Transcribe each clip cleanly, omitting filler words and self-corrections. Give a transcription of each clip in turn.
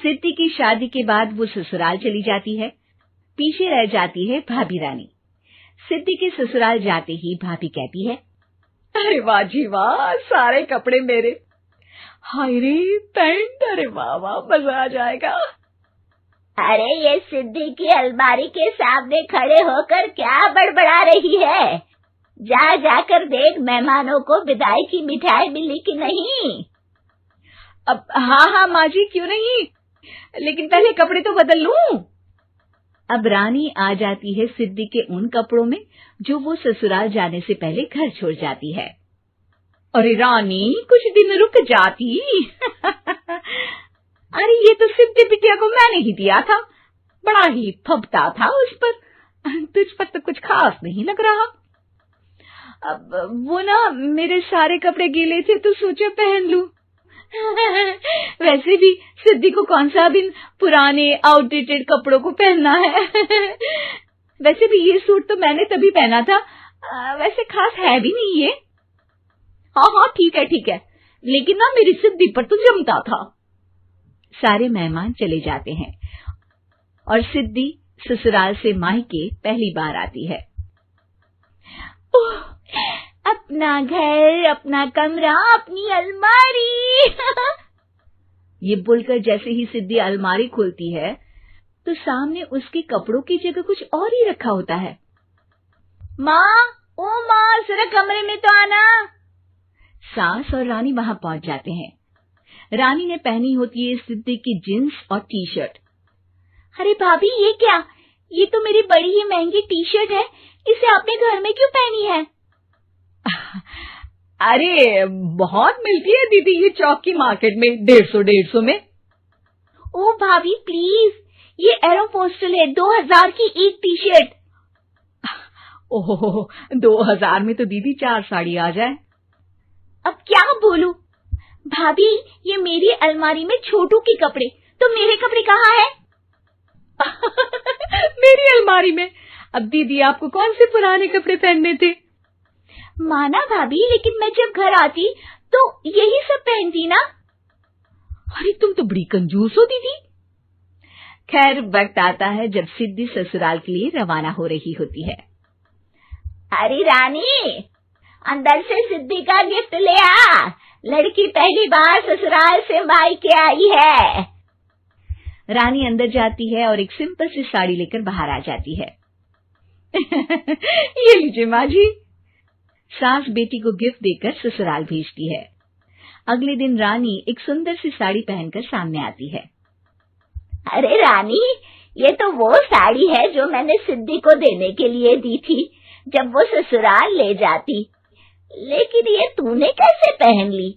सिद्धि की शादी के बाद वो ससुराल चली जाती है। पीछे रह जाती है भाभी रानी। सिद्धि के ससुराल जाते ही भाभी कहती है, अरे वाह जी वाह, सारे कपड़े मेरे। हाय रे पैंट, अरे वाह वाह, मजा आ जाएगा। अरे ये सिद्धि की अलमारी के सामने खड़े होकर क्या बड़बड़ा रही है? जा जाकर देख मेहमानों को विदाई की मिठाई मिली कि नहीं। अब हाँ माँ जी, क्यों नहीं, लेकिन पहले कपड़े तो बदल लूं। अब रानी आ जाती है सिद्धि के उन कपड़ों में जो वो ससुराल जाने से पहले घर छोड़ जाती है। अरे रानी, कुछ दिन रुक जाती। अरे ये तो सिद्धि बिटिया को मैंने ही दिया था, बड़ा ही फबता था उस पर, तुझ पर तो कुछ खास नहीं लग रहा। अब वो ना मेरे सारे कपड़े गीले थे तो सोचा पहन लूं। वैसे भी सिद्धि को कौन सा भी पुराने आउटडेटेड कपड़ों को पहनना है। वैसे भी ये सूट तो मैंने तभी पहना था, वैसे खास है भी नहीं ये। हाँ ठीक है, लेकिन ना मेरी सिद्धि पर तो जमता था। सारे मेहमान चले जाते हैं और सिद्धि ससुराल से मायके पहली बार आती है। ओह, अपना घर, अपना कमरा, अपनी अलमारी। ये बोलकर जैसे ही सिद्धि अलमारी खोलती है तो सामने उसके कपड़ों की जगह कुछ और ही रखा होता है। माँ, ओ माँ, जरा कमरे में तो आना। सास और रानी वहां पहुंच जाते हैं। रानी ने पहनी होती है सिद्धि की जींस और टी शर्ट। अरे भाभी, ये क्या? ये तो मेरी बड़ी ही महंगी टी शर्ट है, इसे आपने घर में क्यों पहनी है? अरे बहुत मिलती है दीदी ये चौक की मार्केट में, 150 में। ओ भाभी प्लीज, ये एरोपोस्टल है, 2000 की एक टी शर्ट। ओहो, 2000 में तो दीदी 4 साड़ी आ जाए। अब क्या बोलूं? भाभी, ये मेरी अलमारी में छोटू के कपड़े, तो मेरे कपड़े कहाँ हैं? मेरी अलमारी में? अब दीदी आपको कौन से पुराने कपड़े पहनने थे? माना भाभी, लेकिन मैं जब घर आती तो यही सब पहनती ना। अरे तुम तो बड़ी कंजूस हो दीदी। खैर, वक्त आता है जब सिद्धि ससुराल के लिए रवाना हो रही होती है। अरे रानी, अंदर से सिद्धि का गिफ्ट ले आ, लड़की पहली बार ससुराल से मायके आई है। रानी अंदर जाती है और एक सिंपल सी साड़ी लेकर बाहर आ जाती है। ये लीजिए माँ जी। सास बेटी को गिफ्ट देकर ससुराल भेजती है। अगले दिन रानी एक सुंदर सी साड़ी पहनकर सामने आती है। अरे रानी, ये तो वो साड़ी है जो मैंने सिद्धि को देने के लिए दी थी जब वो ससुराल ले जाती, लेकिन ये तूने कैसे पहन ली?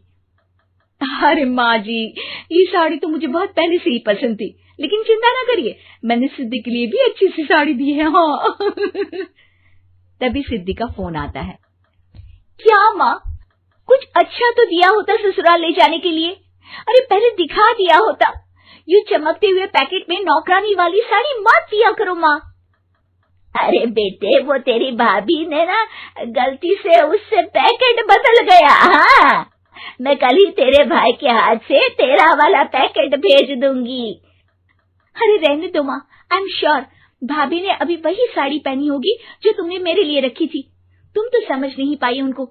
अरे माँ जी, ये साड़ी तो मुझे बहुत पहले से ही पसंद थी, लेकिन चिंता ना करिए, मैंने सिद्धि के लिए भी अच्छी सी साड़ी दी है। हाँ। तभी सिद्धि का फोन आता है। क्या माँ, कुछ अच्छा तो दिया होता ससुराल ले जाने के लिए। अरे पहले दिखा दिया होता। ये चमकते हुए पैकेट में नौकरानी वाली साड़ी मत दिया करो माँ। अरे बेटे, वो तेरी भाभी ने ना गलती से उससे पैकेट बदल गया। हाँ, मैं कल ही तेरे भाई के हाथ से तेरा वाला पैकेट भेज दूंगी। अरे रहने दो माँ, आई एम श्योर भाभी ने अभी वही साड़ी पहनी होगी जो तुमने मेरे लिए रखी थी। तुम तो समझ नहीं पाई उनको।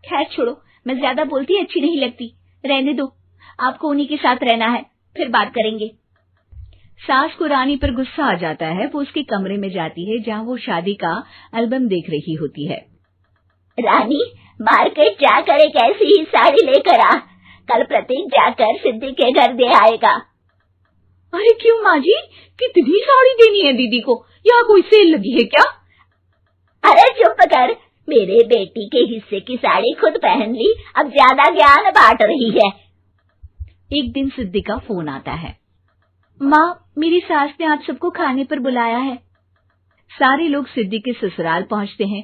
खैर छोड़ो, मैं ज्यादा बोलती अच्छी नहीं लगती, रहने दो, आपको उन्हीं के साथ रहना है, फिर बात करेंगे। सास को रानी पर गुस्सा आ जाता है। वो उसके कमरे में जाती है जहाँ वो शादी का एल्बम देख रही होती है। रानी, मार्केट जाकर एक ऐसी ही साड़ी लेकर आ, कल प्रतीक जाकर सिद्धि के घर दे आएगा। अरे क्यों माँ जी, कितनी साड़ी देनी है दीदी को? यहाँ कोई सेल लगी है क्या? अरे चुप कर, मेरे बेटी के हिस्से की साड़ी खुद पहन ली, अब ज्यादा ज्ञान बांट रही है। एक दिन सिद्धि का फोन आता है। माँ, मेरी सास ने आप सबको खाने पर बुलाया है। सारे लोग सिद्धि के ससुराल पहुँचते हैं।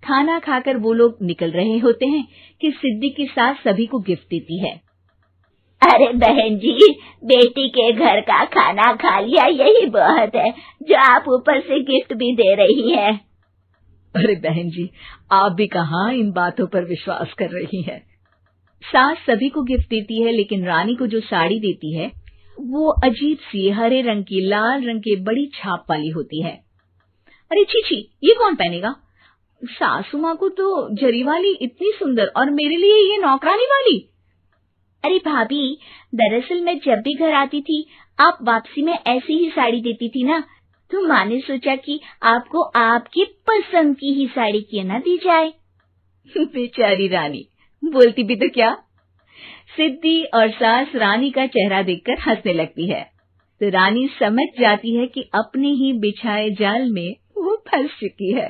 खाना खाकर वो लोग निकल रहे होते हैं कि सिद्धि की सास सभी को गिफ्ट देती है। अरे बहन जी, बेटी के घर का खाना खा लिया, यही बहुत है जो आप ऊपर से गिफ्ट भी दे रही है। अरे बहन जी, आप भी कहाँ इन बातों पर विश्वास कर रही हैं। सास सभी को गिफ्ट देती है, लेकिन रानी को जो साड़ी देती है वो अजीब सी हरे रंग की लाल रंग के बड़ी छाप वाली होती है। अरे छी छी, ये कौन पहनेगा? सासू माँ को तो जरी वाली इतनी सुंदर, और मेरे लिए ये नौकरानी वाली। अरे भाभी, दरअसल मैं जब भी घर आती थी आप वापसी में ऐसी ही साड़ी देती थी ना, तो माँ ने सोचा कि आपको आपकी पसंद की ही साड़ी क्यों ना दी जाए। बेचारी रानी, बोलती भी तो क्या। सिद्धि और सास रानी का चेहरा देखकर हंसने लगती है, तो रानी समझ जाती है कि अपने ही बिछाए जाल में वो फंस चुकी है।